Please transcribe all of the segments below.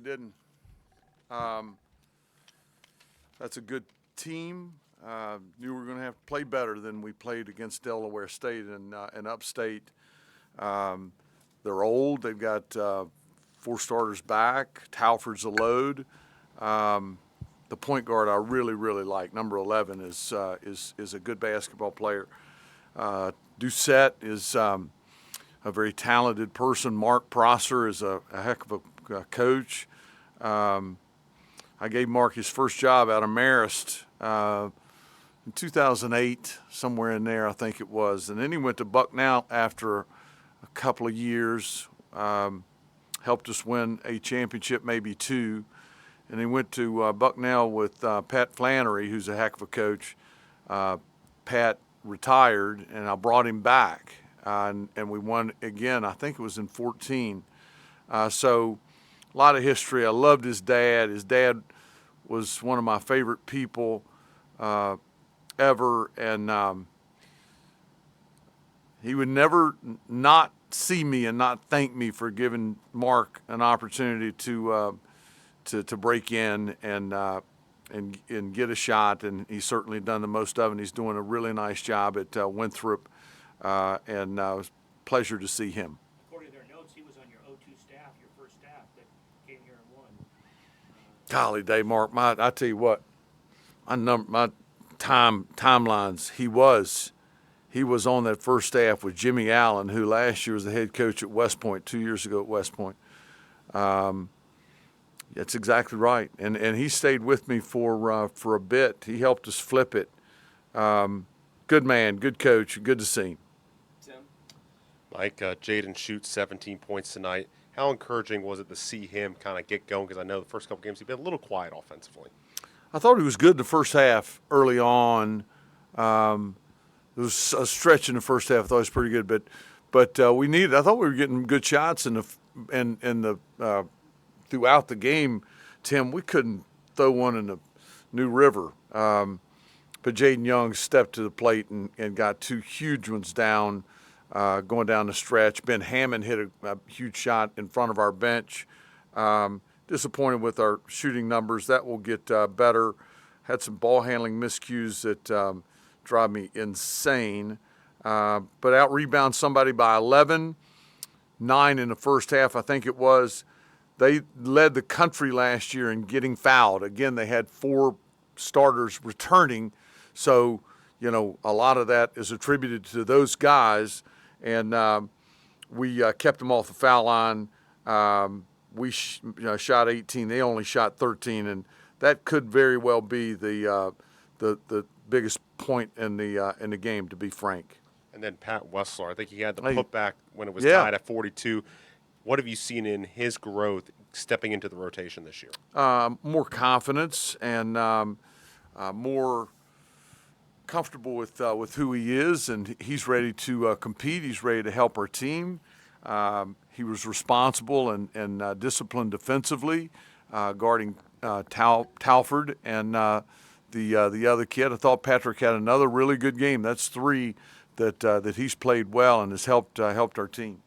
didn't. That's a good team. Knew we were going to have to play better than we played against Delaware State and Upstate. They're old. They've got 4 starters back. Talford's a load. The point guard I really, really like, number 11, is a good basketball player. Doucette is a very talented person. Mark Prosser is a heck of a coach. I gave Mark his first job out of Marist in 2008, somewhere in there, I think it was. And then he went to Bucknell after a couple of years, helped us win a championship, maybe 2. And he went to Bucknell with Pat Flannery, who's a heck of a coach. Pat retired, and I brought him back, and we won again. I think it was in 14. So a lot of history. I loved his dad. His dad was one of my favorite people ever, and he would never not see me and not thank me for giving Mark an opportunity to break in and get a shot, and he's certainly done the most of it. And he's doing a really nice job at Winthrop, and it was a pleasure to see him. According to their notes, he was on your O2 staff, your first staff that came here and won. Golly day, Mark, I tell you what, my timelines, he was on that first staff with Jimmy Allen, who last year was the head coach at West Point, 2 years ago at West Point. That's exactly right, and he stayed with me for a bit. He helped us flip it. Good man, good coach, good to see him. Tim? Mike, Jaden shoots 17 points tonight. How encouraging was it to see him kind of get going? Because I know the first couple games he's been a little quiet offensively. I thought he was good in the first half early on. There was a stretch in the first half. I thought he was pretty good, but I thought we were getting good shots in the throughout the game. Tim, we couldn't throw one in the New River, but Jaden Young stepped to the plate and got 2 huge ones down, going down the stretch. Ben Hammond hit a huge shot in front of our bench. Disappointed with our shooting numbers. That will get better. Had some ball handling miscues that drive me insane. But out-rebound somebody by 11, 9 in the first half, I think it was. They led the country last year in getting fouled. Again, they had 4 starters returning. So, a lot of that is attributed to those guys. And we kept them off the foul line. We shot 18. They only shot 13. And that could very well be the biggest point in the game, to be frank. And then Pat Wessler, I think he had the putback when it was tied at 42. What have you seen in his growth stepping into the rotation this year? More confidence and more comfortable with who he is, and he's ready to compete. He's ready to help our team. He was responsible and disciplined defensively, guarding Talford and the other kid. I thought Patrick had another really good game. That's 3 that he's played well and has helped our team.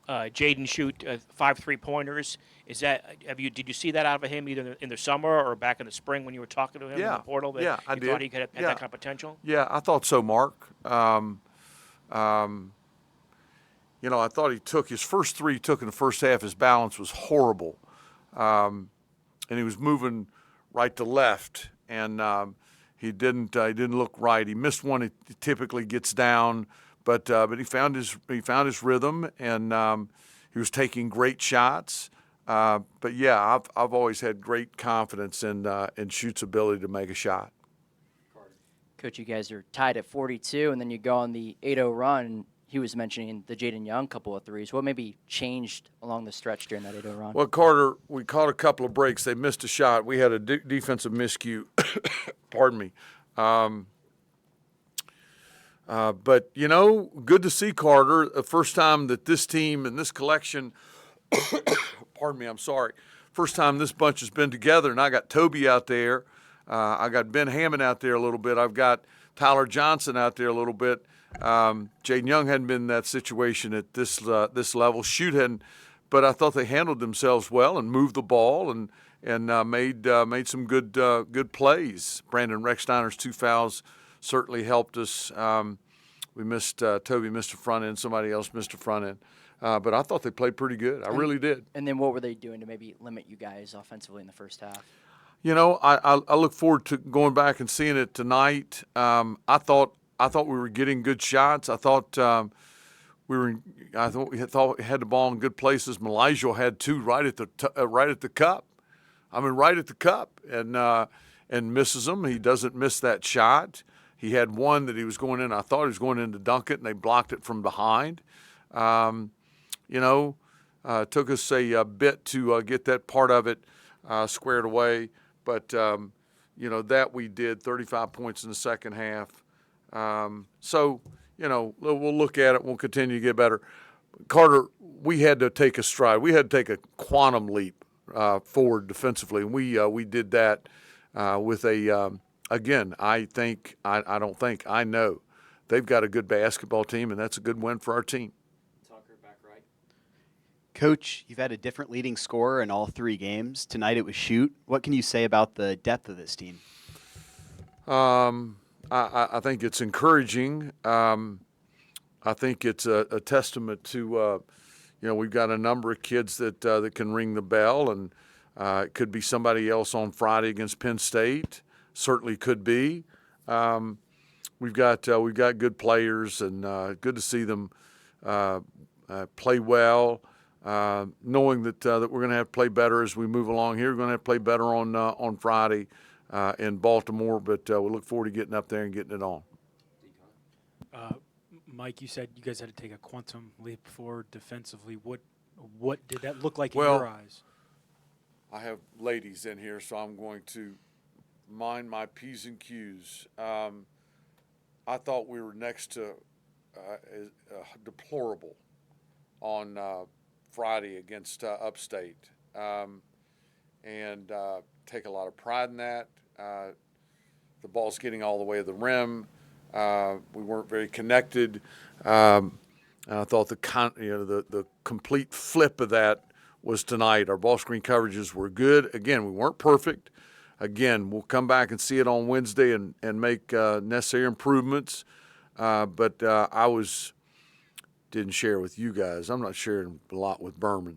Jaden shoot 5 3-pointers. Did you see that out of him either in the summer or back in the spring when you were talking to him in the portal? I did. Thought he had that kind of potential? Yeah, I thought so, Mark. I thought he took his first 3 he took in the first half. His balance was horrible, and he was moving right to left, and he didn't look right. He missed one. He typically gets down. But he found his rhythm, and he was taking great shots. But yeah, I've always had great confidence in Schutt's ability to make a shot. Coach, you guys are tied at 42, and then you go on the 8-0 run. He was mentioning the Jaden Young couple of threes. What maybe changed along the stretch during that 8-0 run? Well, Carter, we caught a couple of breaks. They missed a shot. We had a defensive miscue. Pardon me. But, good to see Carter. The first time that this team and this collection, pardon me, I'm sorry, first time this bunch has been together, and I got Toby out there. I got Ben Hammond out there a little bit. I've got Tyler Johnson out there a little bit. Jaden Young hadn't been in that situation at this level. Schutt hadn't but I thought they handled themselves well and moved the ball and made some good plays. Brandon Recksteiner's 2 fouls certainly helped us. We missed Toby missed a front end. Somebody else missed a front end. But I thought they played pretty good. I really did. And then what were they doing to maybe limit you guys offensively in the first half? You know, I look forward to going back and seeing it tonight. I thought we were getting good shots. I thought we had the ball in good places. Malaysia had 2 right at the cup. I mean, right at the cup, and misses them. He doesn't miss that shot. He had one that he was going in. I thought he was going in to dunk it, and they blocked it from behind. Took us a bit to get that part of it squared away. But, that we did 35 points in the second half. So, we'll look at it. We'll continue to get better. Carter, we had to take a stride. We had to take a quantum leap forward defensively. And we did that with again, I know they've got a good basketball team, and that's a good win for our team. Coach, you've had a different leading scorer in all 3 games. Tonight it was Shoot. What can you say about the depth of this team? I think it's encouraging. I think it's a testament to, we've got a number of kids that can ring the bell, and it could be somebody else on Friday against Penn State. Certainly could be. We've got good players, and good to see them play well. Knowing that we're going to have to play better as we move along here. We're going to have to play better on Friday in Baltimore, but we look forward to getting up there and getting it on. Mike, you said you guys had to take a quantum leap forward defensively. What did that look like in your eyes? I have ladies in here, so I'm going to mind my P's and Q's. I thought we were next to deplorable on Friday against Upstate, and take a lot of pride in that. The ball's getting all the way to the rim. We weren't very connected. And I thought the complete flip of that was tonight. Our ball screen coverages were good. Again, we weren't perfect. Again, we'll come back and see it on Wednesday and make necessary improvements. But I didn't share with you guys. I'm not sharing a lot with Berman.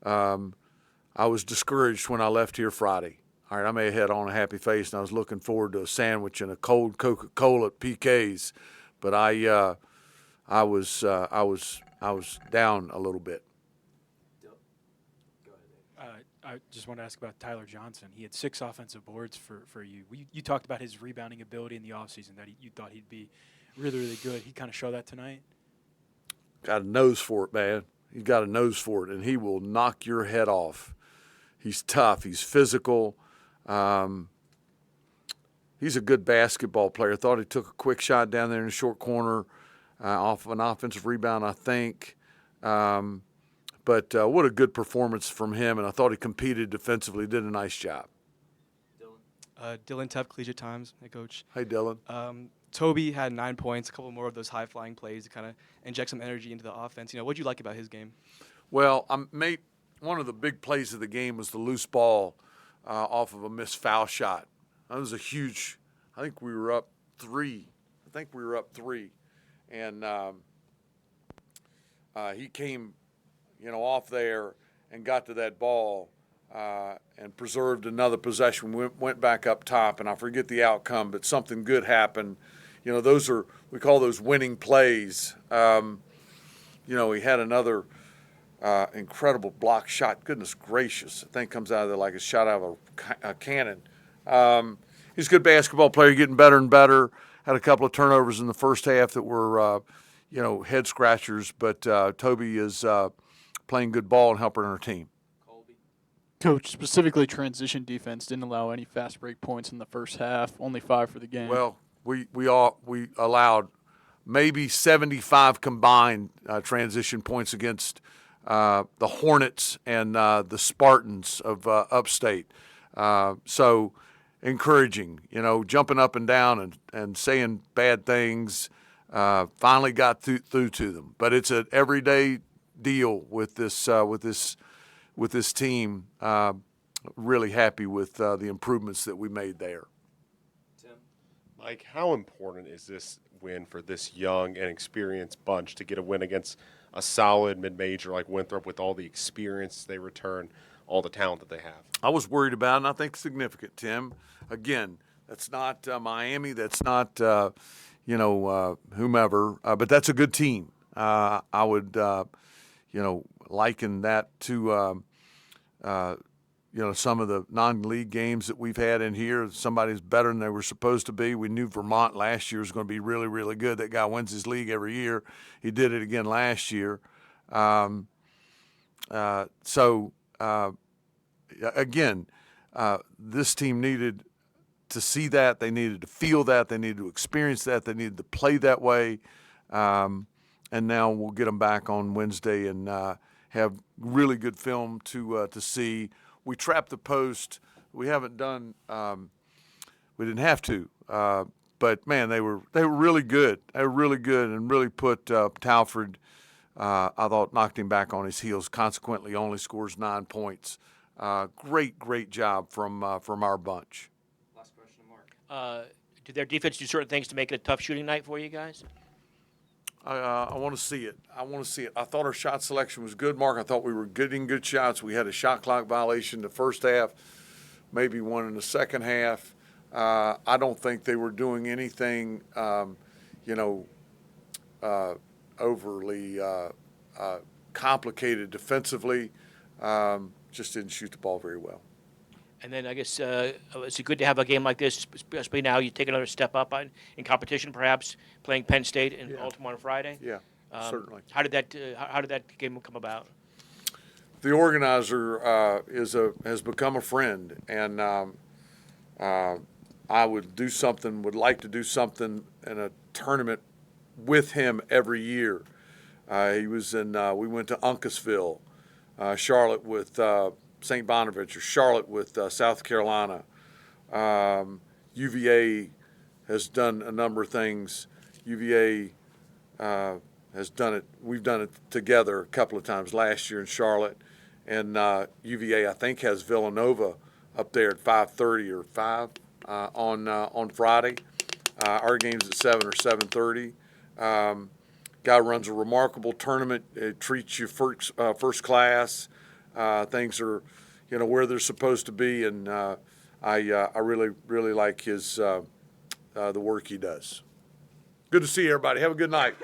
I was discouraged when I left here Friday. All right, I may have had on a happy face, and I was looking forward to a sandwich and a cold Coca-Cola at PK's, but I was down a little bit. I just want to ask about Tyler Johnson. He had 6 offensive boards for you. You talked about his rebounding ability in the offseason, that you thought he'd be really, really good. He kind of showed that tonight. Got a nose for it, man. He's got a nose for it, and he will knock your head off. He's tough. He's physical. He's a good basketball player. Thought he took a quick shot down there in the short corner off of an offensive rebound, I think. But what a good performance from him, and I thought he competed defensively, did a nice job. Dylan Tepp, Collegiate Times, head coach. Hey, Dylan. Toby had 9 points, a couple more of those high-flying plays to kind of inject some energy into the offense. What did you like about his game? Well, one of the big plays of the game was the loose ball off of a missed foul shot. That was a huge – I think we were up 3. And he came, off there and got to that ball and preserved another possession. We went back up top, and I forget the outcome, but something good happened. We call those winning plays. He had another incredible block shot. Goodness gracious, the thing comes out of there like it's shot out of a cannon. He's a good basketball player, getting better and better. Had a couple of turnovers in the first half that were, head scratchers, but Toby is playing good ball and helping our team. Coach, specifically transition defense didn't allow any fast break points in the first half, only 5 for the game. Well, we allowed maybe 75 combined transition points against the Hornets and the Spartans of Upstate. So encouraging, jumping up and down and saying bad things. Finally got through to them. But it's an everyday deal with this team. Really happy with the improvements that we made there. Mike, how important is this win for this young and experienced bunch to get a win against a solid mid-major like Winthrop with all the experience they return, all the talent that they have? I was worried about it, and I think significant, Tim. Again, that's not Miami. That's not, whomever. But that's a good team. I would, liken that to, some of the non-league games that we've had in here. Somebody's better than they were supposed to be. We knew Vermont last year was going to be really, really good. That guy wins his league every year. He did it again last year. Again, this team needed to see that. They needed to feel that. They needed to experience that. They needed to play that way. And now we'll get them back on Wednesday and have really good film to see. We trapped the post. We haven't done. We didn't have to, but man, they were really good. They were really good and really put Talford. I thought knocked him back on his heels. Consequently, only scores 9 points. Great job from our bunch. Last question, Mark. Did their defense do certain things to make it a tough shooting night for you guys? I want to see it. I thought our shot selection was good, Mark. I thought we were getting good shots. We had a shot clock violation in the first half, maybe one in the second half. I don't think they were doing anything, overly complicated defensively. Just didn't shoot the ball very well. And then I guess is it good to have a game like this, especially now you take another step up in competition, perhaps playing Penn State in Baltimore on Friday? Yeah, certainly. How did that game come about? The organizer has become a friend, and I would like to do something in a tournament with him every year. He was in. We went to Uncasville, Charlotte with St. Bonaventure, Charlotte with South Carolina. UVA has done a number of things. UVA has done it. We've done it together a couple of times last year in Charlotte, and UVA I think has Villanova up there at 5:30 or 5 on Friday. Our game's at 7 or 7:30. Guy runs a remarkable tournament. It treats you first class. Things are, where they're supposed to be, and I really like his the work he does. Good to see everybody. Have a good night.